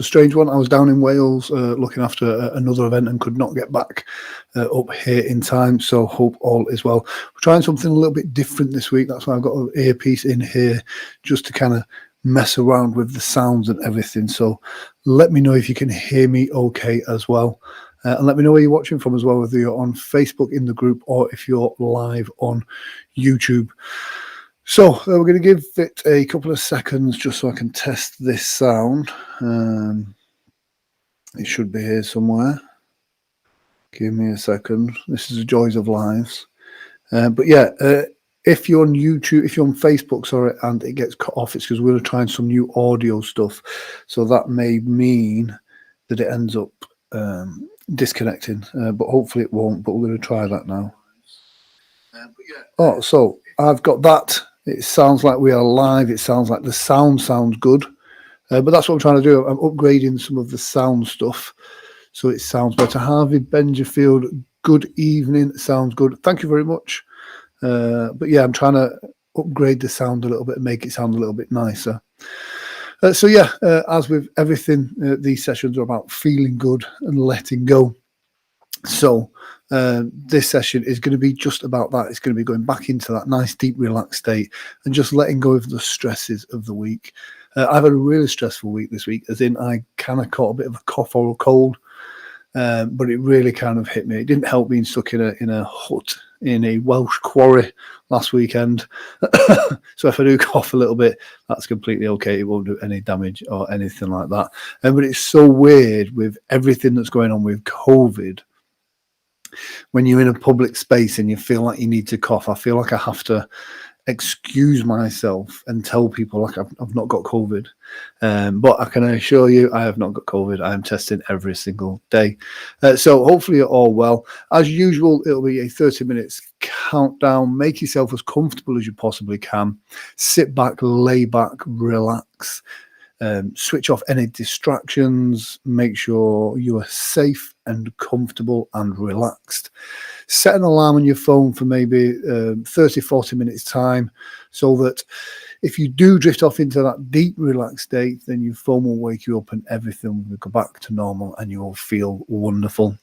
a strange one. I was down in Wales looking after another event and could not get back up here in time. So hope all is well. We're trying something a little bit different this week. That's why I've got an earpiece in here just to kind of mess around with the sounds and everything. So let me know if you can hear me okay as well. And let me know where you're watching from as well, whether you're on Facebook in the group or if you're live on YouTube. So we're going to give it a couple of seconds just so I can test this sound. It should be here somewhere. Give me a second. This is the joys of lives. But yeah, if you're on YouTube, if you're on Facebook, sorry, and it gets cut off, it's because we're trying some new audio stuff. So that may mean that it ends up disconnecting, but hopefully it won't. But we're going to try that now. Oh, so I've got that. It sounds like we are live. It sounds like the sound sounds good. But that's what I'm trying to do. I'm upgrading some of the sound stuff so it sounds better. Harvey Benjafield, good evening. Sounds good. Thank you very much. But yeah, I'm trying to upgrade the sound a little bit and make it sound a little bit nicer. So yeah, as with everything, these sessions are about feeling good and letting go. So this session is going to be just about that. It's going to be going back into that nice, deep, relaxed state and just letting go of the stresses of the week. I've had a really stressful week this week, as in I kind of caught a bit of a cough or a cold, but it really kind of hit me. It didn't help being stuck in a hut in a Welsh quarry last weekend. So if I do cough a little bit, that's completely okay. It won't do any damage or anything like that. But it's so weird with everything that's going on with COVID. When you're in a public space and you feel like you need to cough, I feel like I have to excuse myself and tell people like I've not got COVID. But I can assure you I have not got COVID. I am testing every single day. So hopefully you're all well. As usual, it'll be a 30 minutes countdown. Make yourself as comfortable as you possibly can. Sit back, lay back, relax. Switch off any distractions, make sure you are safe and comfortable and relaxed. Set an alarm on your phone for maybe 30-40 minutes time so that if you do drift off into that deep relaxed state, then your phone will wake you up and everything will go back to normal and you will feel wonderful.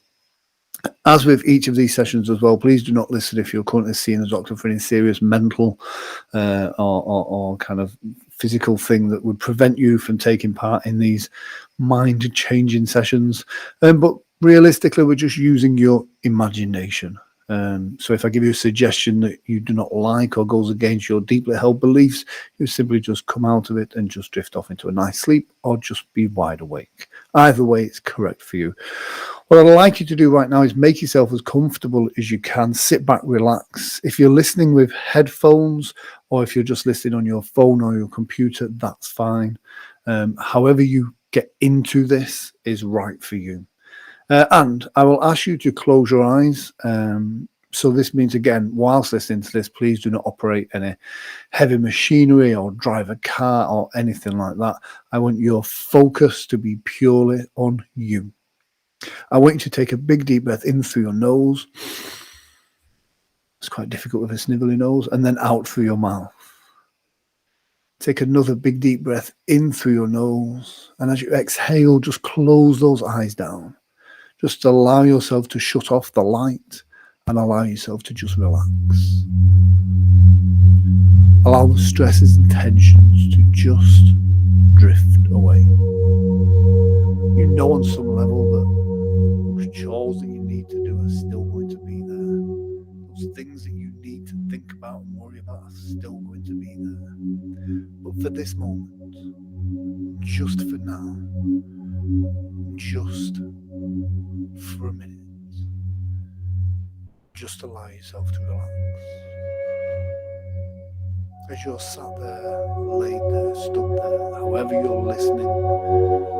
As with each of these sessions as well, please do not listen if you're currently seeing a doctor for any serious mental or kind of physical thing that would prevent you from taking part in these mind-changing sessions. But realistically, we're just using your imagination. So if I give you a suggestion that you do not like or goes against your deeply held beliefs, you simply just come out of it and just drift off into a nice sleep or just be wide awake. Either way, it's correct for you. What I'd like you to do right now is make yourself as comfortable as you can. Sit back, relax. If you're listening with headphones or if you're just listening on your phone or your computer, that's fine. However you get into this is right for you. And I will ask you to close your eyes. So this means, again, whilst listening to this, please do not operate any heavy machinery or drive a car or anything like that. I want your focus to be purely on you. I want you to take a big deep breath in through your nose. It's quite difficult with a snivelly nose. And then out through your mouth. Take another big deep breath in through your nose. And as you exhale, just close those eyes down. Just allow yourself to shut off the light and allow yourself to just relax. Allow the stresses and tensions to just drift away. You know on some level that those chores that you need to do are still going to be there. Those things that you need to think about and worry about are still going to be there. But for this moment, just for now, just for a minute, just allow yourself to relax. As you're sat there, laid there, stood there, however you're listening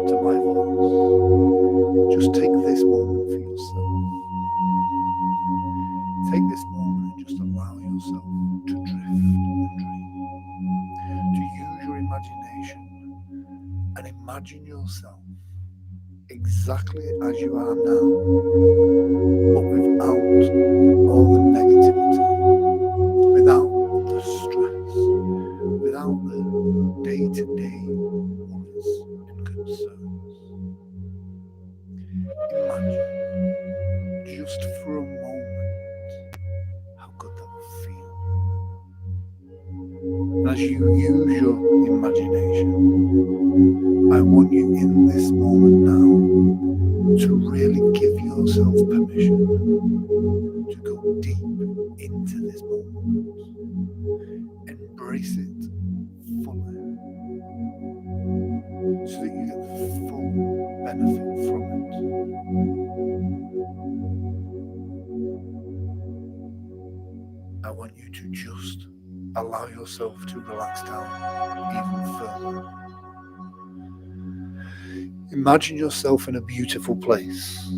to my voice, just take this moment for yourself. Take this moment and just allow yourself to drift and dream. To use your imagination and imagine yourself exactly as you are now, but without all the negativity, without the stress, without the day-to-day worries and concerns. as you use your imagination, I want you in this moment now to really give yourself permission to go deep into this moment. Embrace it fully so that you get the full benefit from it. I want you to just allow yourself to relax down even further. Imagine yourself in a beautiful place.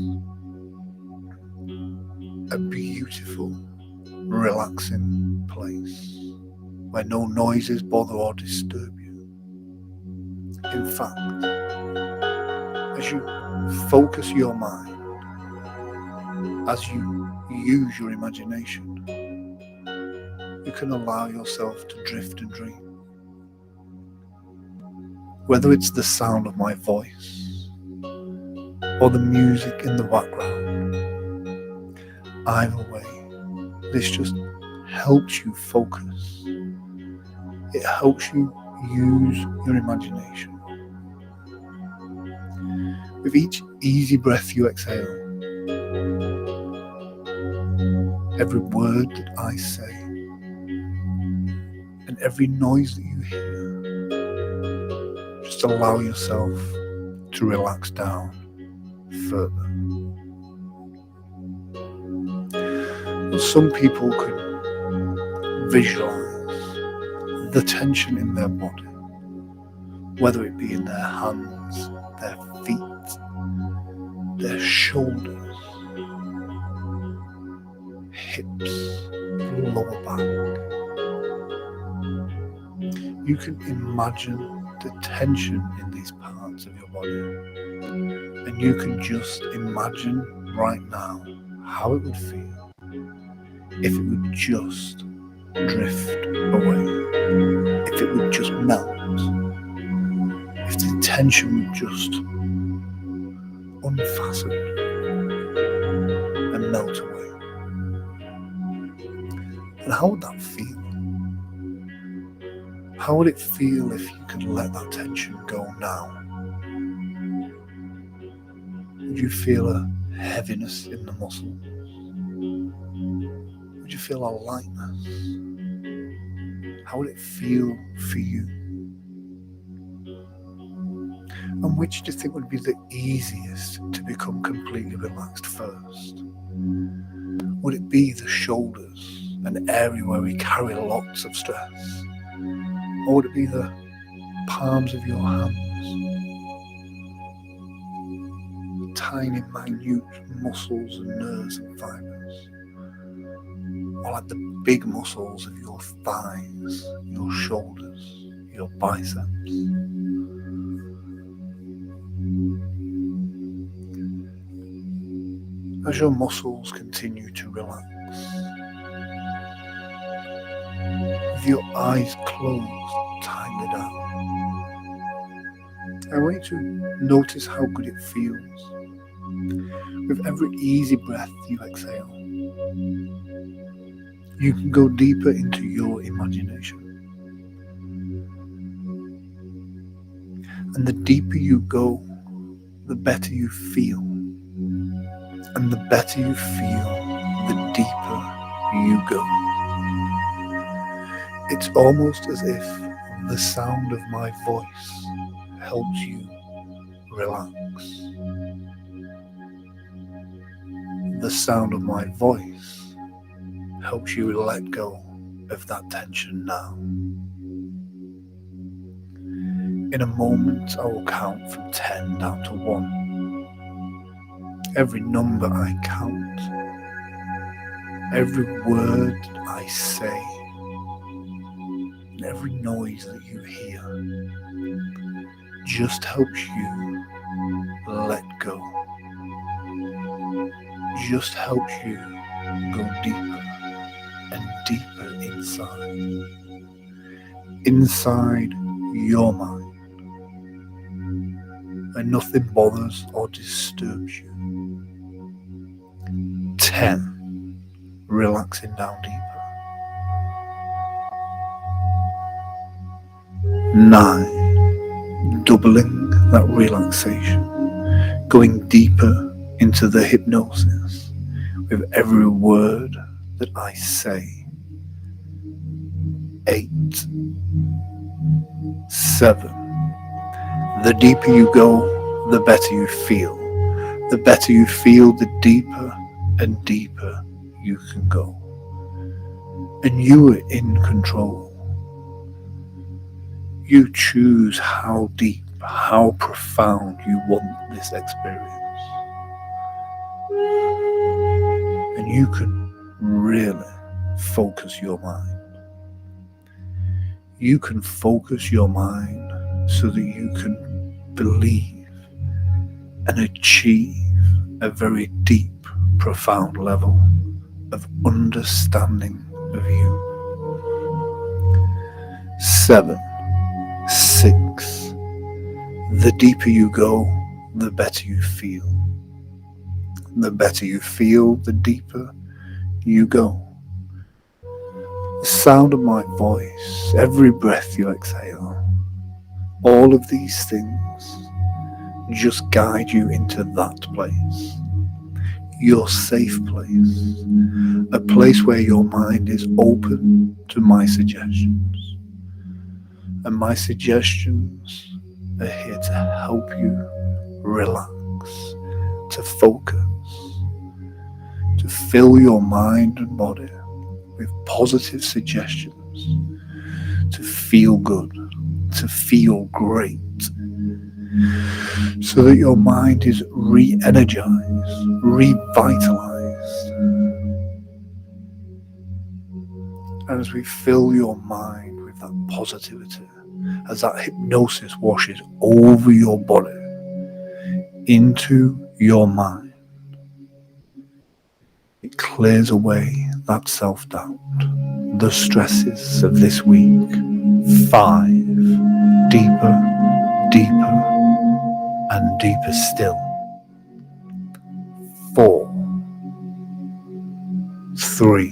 A beautiful, relaxing place where no noises bother or disturb you. In fact, as you focus your mind, as you use your imagination, you can allow yourself to drift and dream. Whether it's the sound of my voice or the music in the background, either way, this just helps you focus. It helps you use your imagination. With each easy breath you exhale, every word that I say, and every noise that you hear, just allow yourself to relax down further. Some people can visualize the tension in their body, whether it be in their hands, their feet, their shoulders, hips, lower back. You can imagine the tension in these parts of your body, and you can just imagine right now how it would feel if it would just drift away, if it would just melt, if the tension would just unfasten and melt away. And how would that feel? How would it feel if you could let that tension go now? Would you feel a heaviness in the muscles? Would you feel a lightness? How would it feel for you? And which do you think would be the easiest to become completely relaxed first? Would it be the shoulders, an area where we carry lots of stress? Or would it be the palms of your hands? Tiny, minute muscles and nerves and fibers? Or like the big muscles of your thighs, your shoulders, your biceps? As your muscles continue to relax, with your eyes closed tightly down, I want you to notice how good it feels. With every easy breath you exhale, you can go deeper into your imagination. And the deeper you go, the better you feel. And the better you feel, the deeper you go. It's almost as if the sound of my voice helps you relax. The sound of my voice helps you let go of that tension now. In a moment, I will count from 10 down to 1. Every number I count, every word I say, and every noise that you hear just helps you let go. Just helps you go deeper and deeper inside your mind, where nothing bothers or disturbs you. 10, relaxing down deeper. 9, doubling that relaxation, going deeper into the hypnosis with every word that I say. 8, 7. The deeper you go, the better you feel. The better you feel, the deeper and deeper you can go. And you are in control. You choose how deep, how profound you want this experience. And you can really focus your mind. You can focus your mind so that you can believe and achieve a very deep, profound level of understanding of you. 7, 6. The deeper you go, the better you feel. The better you feel, the deeper you go. The sound of my voice, every breath you exhale, all of these things just guide you into that place. Your safe place. A place where your mind is open to my suggestions. And my suggestions are here to help you relax, to focus, to fill your mind and body with positive suggestions, to feel good, to feel great, so that your mind is re-energized, revitalized. And as we fill your mind with that positivity, as that hypnosis washes over your body, into your mind, it clears away that self-doubt, the stresses of this week. 5, deeper, deeper, and deeper still. 4, 3,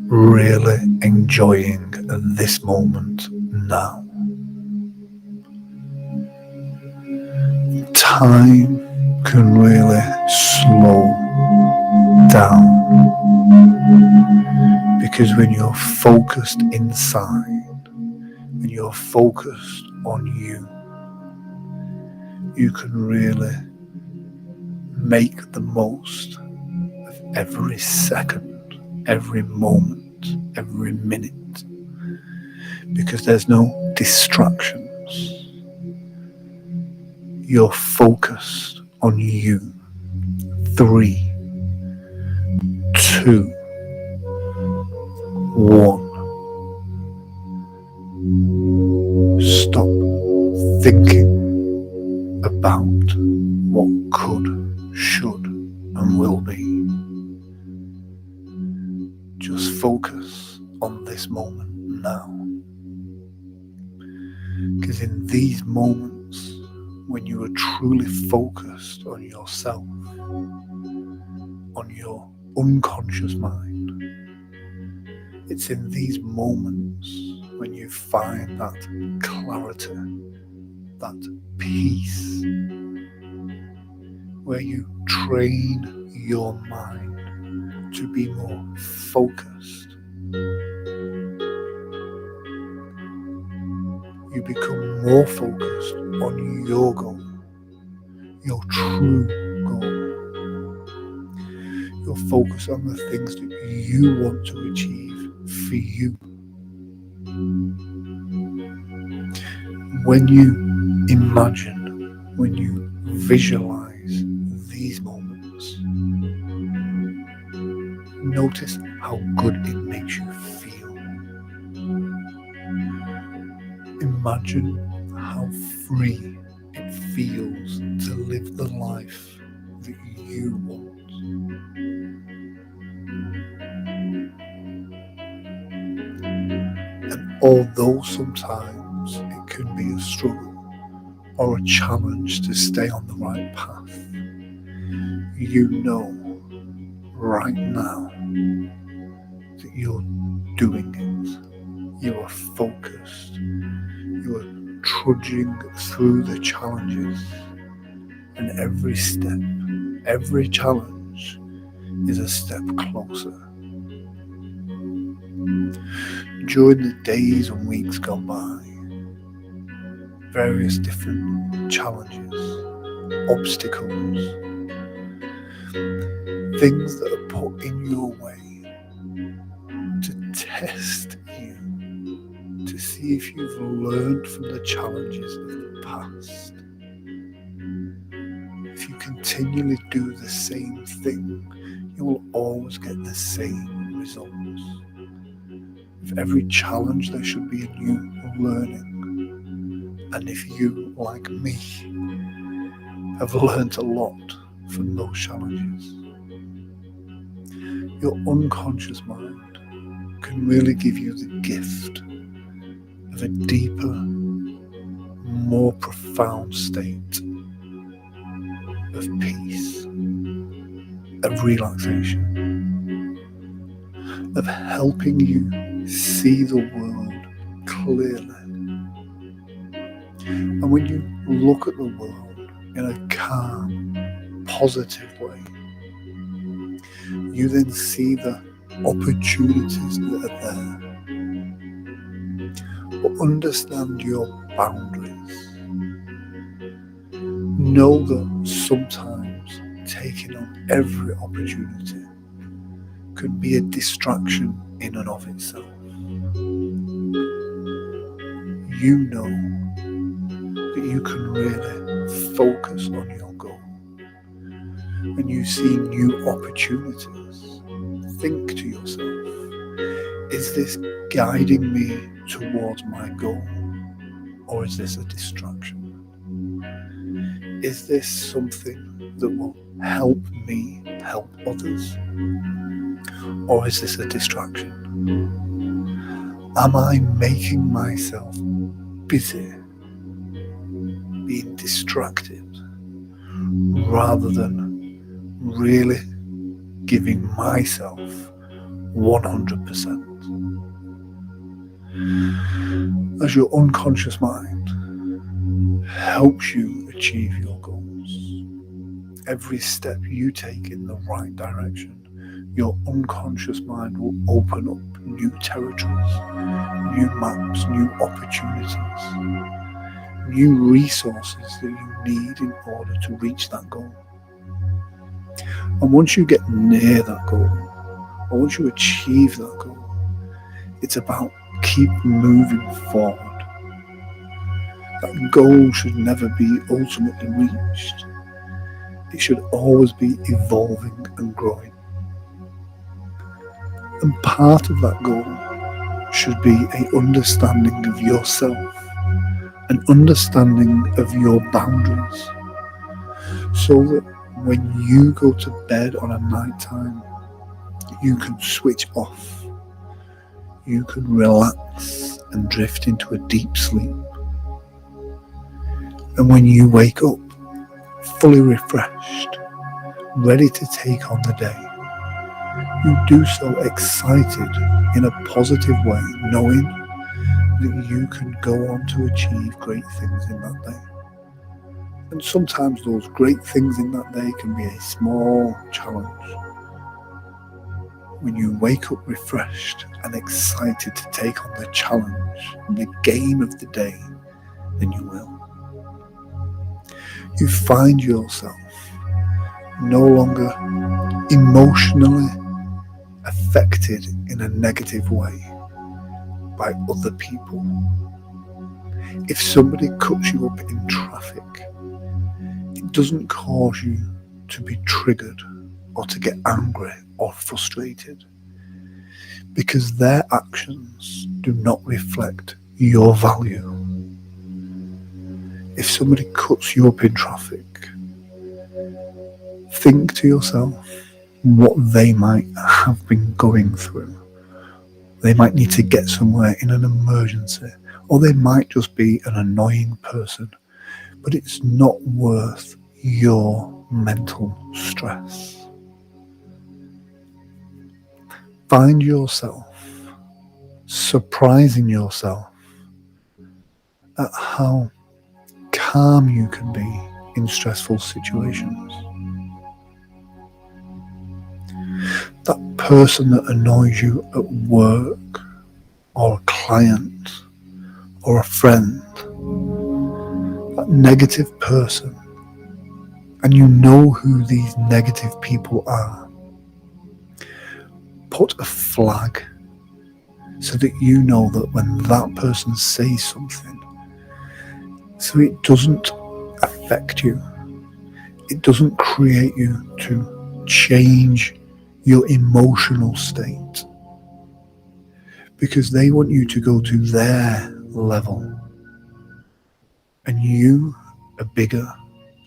really enjoying this moment now. Time can really slow down, because when you're focused inside, when you're focused on you, you can really make the most of every second, every moment, every minute, because there's no distractions. You're focused on you. 3, 2, 1. Stop thinking about what could, should, and will be. Just focus on this moment now. Because in these moments, when you are truly focused on yourself, on your unconscious mind, it's in these moments when you find that clarity, that peace, where you train your mind to be more focused. You become more focused on your goal, your true goal. You're focused on the things that you want to achieve for you. When you imagine, when you visualize these moments, notice how good it makes you feel. Imagine how free it feels to live the life that you want. And although sometimes it can be a struggle or a challenge to stay on the right path, you know right now that you're doing it. You are focused. You are trudging through the challenges. And every step, every challenge is a step closer. During the days and weeks gone by, various different challenges, obstacles, things that are put in your way to test you, to see if you've learned from the challenges of the past. If you continually do the same thing, you will always get the same results. For every challenge, there should be a new learning. And if you, like me, have learnt a lot from those challenges, your unconscious mind can really give you the gift of a deeper, more profound state of peace, of relaxation, of helping you see the world clearly. And when you look at the world in a calm, positive way, you then see the opportunities that are there. But understand your boundaries. Know that sometimes taking on every opportunity could be a distraction in and of itself. You know that you can really focus on your goal. When you see new opportunities, think to yourself, is this guiding me towards my goal, or is this a distraction? Is this something that will help me help others, or is this a distraction? Am I making myself busy, being distracted, rather than really giving myself 100%? As your unconscious mind helps you achieve your goals, every step you take in the right direction, your unconscious mind will open up new territories, new maps, new opportunities, new resources that you need in order to reach that goal. And once you get near that goal, or once you achieve that goal, it's about keep moving forward. That goal should never be ultimately reached. It should always be evolving and growing. And part of that goal should be an understanding of yourself, an understanding of your boundaries, so that when you go to bed on a night time, you can switch off, you can relax and drift into a deep sleep. And when you wake up fully refreshed, ready to take on the day, you do so excited in a positive way, knowing that you can go on to achieve great things in that day. And sometimes those great things in that day can be a small challenge. When you wake up refreshed and excited to take on the challenge and the game of the day, then you will. You find yourself no longer emotionally affected in a negative way by other people. If somebody cuts you up in traffic, it doesn't cause you to be triggered or to get angry or frustrated, because their actions do not reflect your value. If somebody cuts you up in traffic, think to yourself what they might have been going through. They might need to get somewhere in an emergency, or they might just be an annoying person, but it's not worth your mental stress. Find yourself surprising yourself at how calm you can be in stressful situations. That person that annoys you at work, or a client, or a friend, that negative person, and you know who these negative people are, put a flag so that you know that when that person says something, so it doesn't affect you, it doesn't create you to change your emotional state, because they want you to go to their level, and you are bigger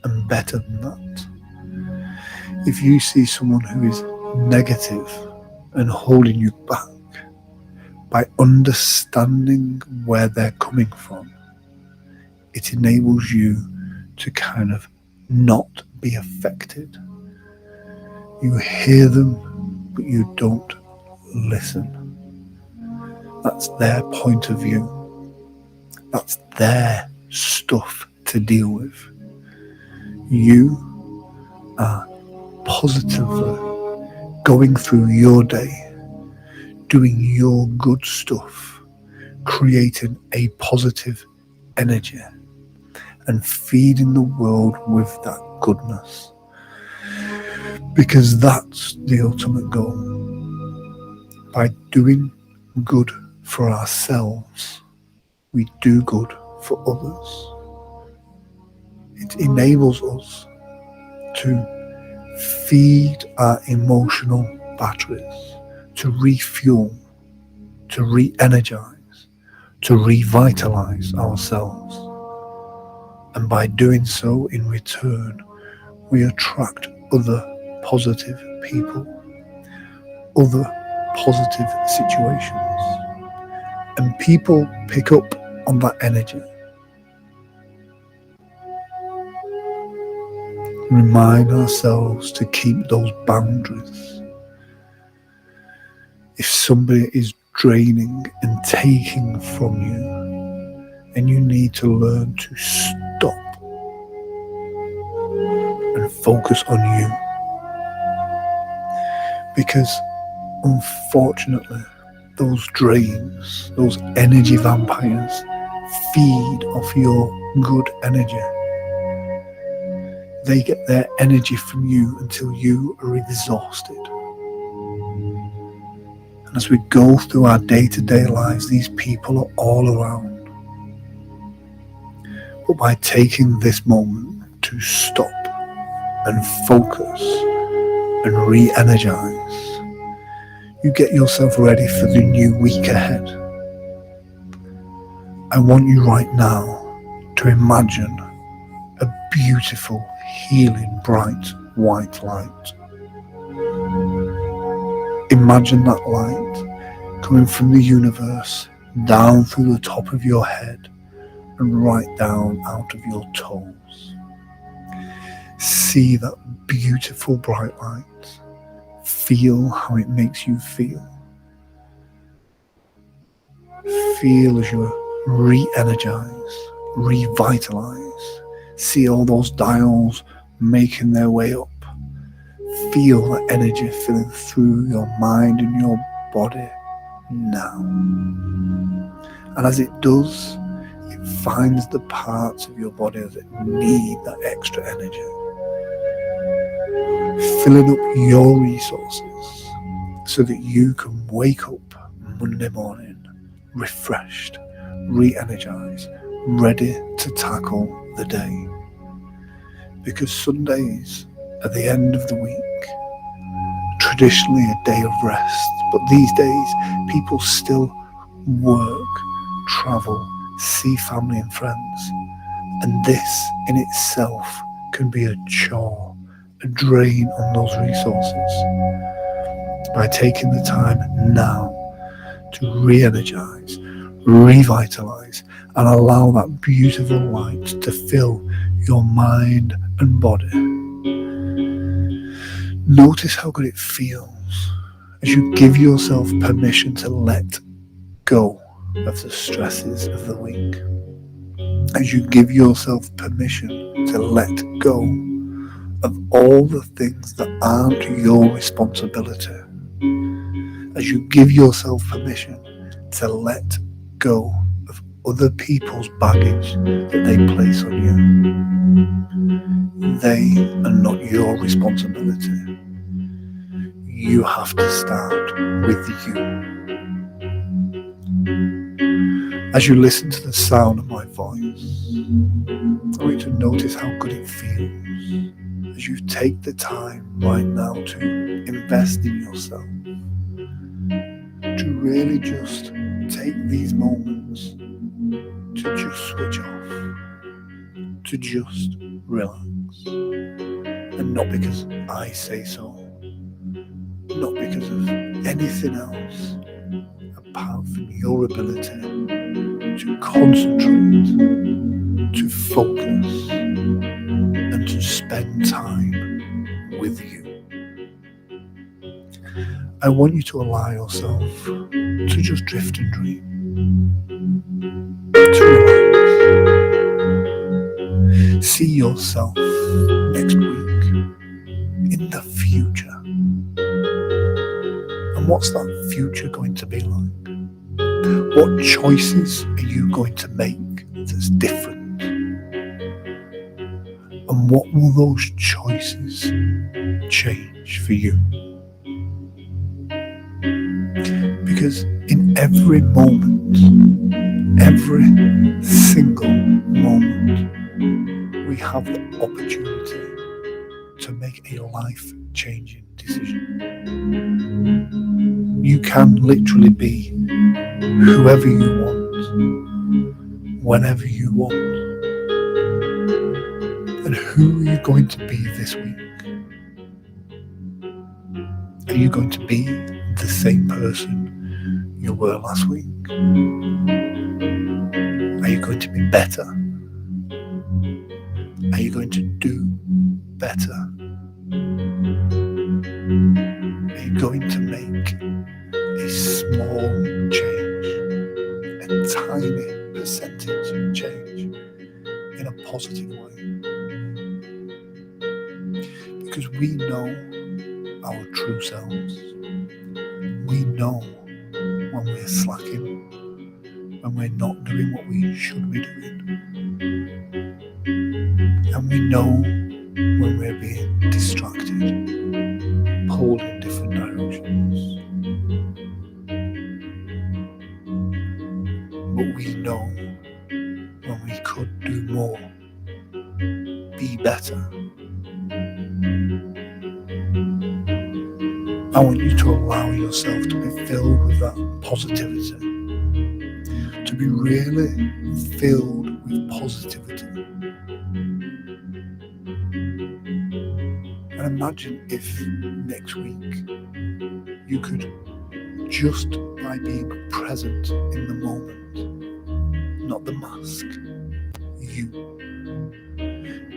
and better than that. If you see someone who is negative and holding you back, by understanding where they're coming from, it enables you to kind of not be affected. You hear them, but you don't listen. That's their point of view. That's their stuff to deal with. You are positively going through your day, doing your good stuff, creating a positive energy and feeding the world with that goodness, because that's the ultimate goal. By doing good for ourselves, we do good for others. It enables us to feed our emotional batteries, to refuel, to re-energize, to revitalize ourselves. And by doing so, in return, we attract other positive people, other positive situations, and people pick up on that energy. Remind ourselves to keep those boundaries. If somebody is draining and taking from you, and you need to learn to stop and focus on you, because unfortunately those drains, those energy vampires, feed off your good energy. They get their energy from you until you are exhausted. And as we go through our day-to-day lives, these people are all around. But by taking this moment to stop and focus and re-energize, you get yourself ready for the new week ahead. I want you right now to imagine a beautiful, healing, bright, white light. Imagine that light coming from the universe, down through the top of your head and right down out of your toes. See that beautiful bright light. Feel how it makes you feel. Feel as you re-energize, revitalize. See all those dials making their way up. Feel that energy filling through your mind and your body now. And as it does, it finds the parts of your body that need that extra energy, filling up your resources so that you can wake up Monday morning refreshed, re-energized, ready to tackle the day. Because Sundays are the end of the week, traditionally a day of rest, but these days people still work, travel, see family and friends, and this in itself can be a chore, a drain on those resources. By taking the time now to re-energize, revitalize, and allow that beautiful light to fill your mind and body. Notice how good it feels as you give yourself permission to let go of the stresses of the week, as you give yourself permission to let go of all the things that aren't your responsibility, as you give yourself permission to let go of other people's baggage that they place on you. They are not your responsibility. You have to start with you. As you listen to the sound of my voice, I want you to notice how good it feels as you take the time right now to invest in yourself, to really just take these moments to just switch off, to just relax. And not because I say so, not because of anything else apart from your ability to concentrate, to focus, and to spend time with you. I want you to allow yourself to just drift and dream, to relax. See yourself next week in the future. And what's that future going to be like? What choices are you going to make that's different? And what will those choices change for you? Because in every moment, every single moment, we have the opportunity to make a life-changing decision. You can literally be whoever you want, whenever you want. And who are you going to be this week? Are you going to be the same person you were last week? Are you going to be better? Are you going to do better? Are you going to make a small change, a tiny percentage change in a positive way? Because we know our true selves. We know when we're slacking, when we're not doing what we should be doing. And we know when we're being distracted, pulled in different directions. But we know when we could do more, be better. I want you to allow yourself to be filled with that positivity, to be really filled with positivity. And imagine if next week you could, just by being present in the moment, not the mask, you.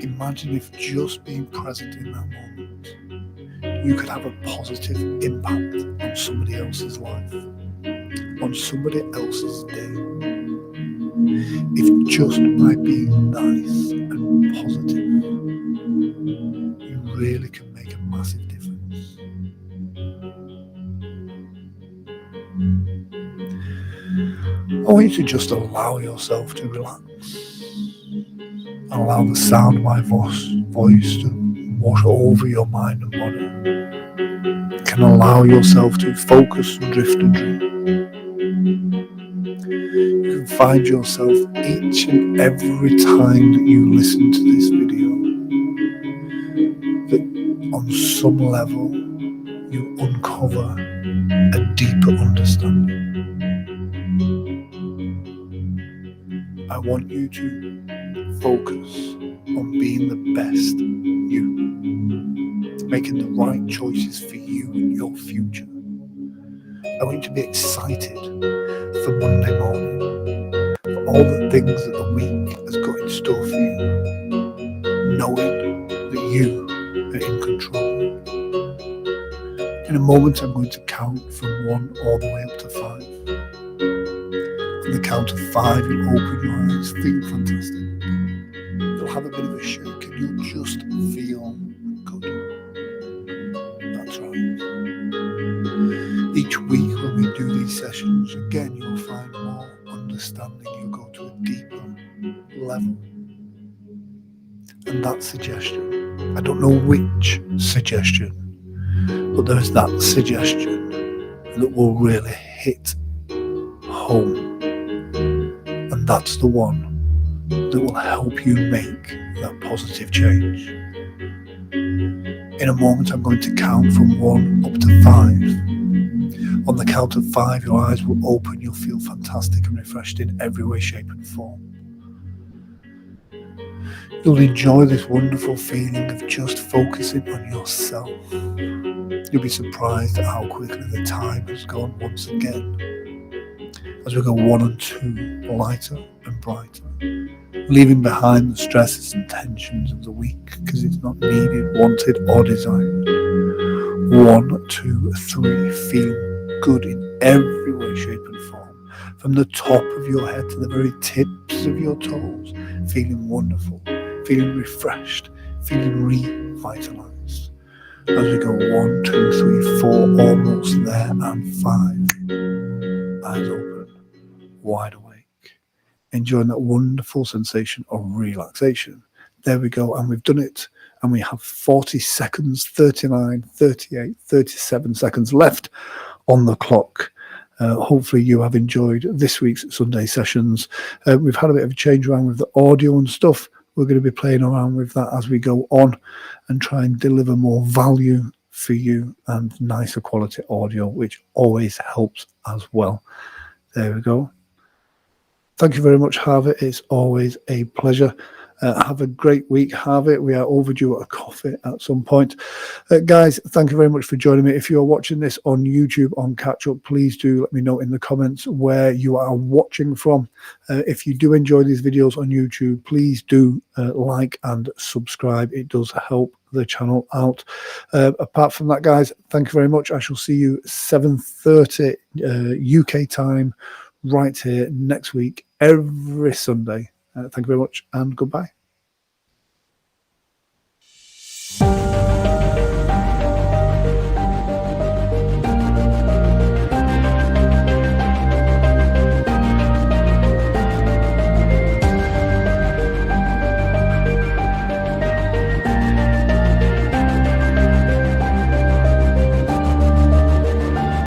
Imagine if just being present in that moment, you could have a positive impact on somebody else's life, on somebody else's day. If just by being nice and positive, you really can make a massive difference. I want you to just allow yourself to relax. Allow the sound of my voice to wash over your mind and body. You can allow yourself to focus and drift and dream. You can find yourself each and every time that you listen to this video, that on some level you uncover a deeper understanding. I want you to focus on being the best you, making the right choices for you and your future. I want you to be excited for Monday morning, for all the things that the week has got in store for you, knowing that you are in control. In a moment, I'm going to count from 1 all the way up to 5. the count of 5, you'll open your eyes, feel fantastic. You'll have a bit of a shake and you'll just feel good. That's right. Each week when we do these sessions, again, you'll find more understanding. You'll go to a deeper level. And that suggestion, I don't know which suggestion, but there's that suggestion that will really hit home. And that's the one that will help you make that positive change. In a moment, I'm going to count from 1 up to 5. On the count of 5, your eyes will open. You'll feel fantastic and refreshed in every way, shape and form. You'll enjoy this wonderful feeling of just focusing on yourself. You'll be surprised at how quickly the time has gone once again. As we go 1 and 2, lighter and brighter, leaving behind the stresses and tensions of the week because it's not needed, wanted or desired. 1, 2, 3, feeling good in every way, shape and form. From the top of your head to the very tips of your toes, feeling wonderful, feeling refreshed, feeling revitalized. As we go 1, 2, 3, 4, almost there, and 5. Eyes open, wide awake, enjoying that wonderful sensation of relaxation. There we go, and we've done it. And we have 40 seconds, 39, 38, 37 seconds left on the clock. Hopefully you have enjoyed this week's Sunday sessions. We've had a bit of a change around with the audio and stuff. We're going to be playing around with that as we go on and try and deliver more value for you and nicer quality audio, which always helps as well. There we go. Thank you very much, Harvey. It's always a pleasure. Have a great week, Harvey. We are overdue a coffee at some point. Guys, thank you very much for joining me. If you are watching this on YouTube on Catch Up, please do let me know in the comments where you are watching from. If you do enjoy these videos on YouTube, please do like and subscribe. It does help the channel out. Apart from that, guys, thank you very much. I shall see you 7:30 UK time right here next week, every Sunday. Thank you very much and goodbye.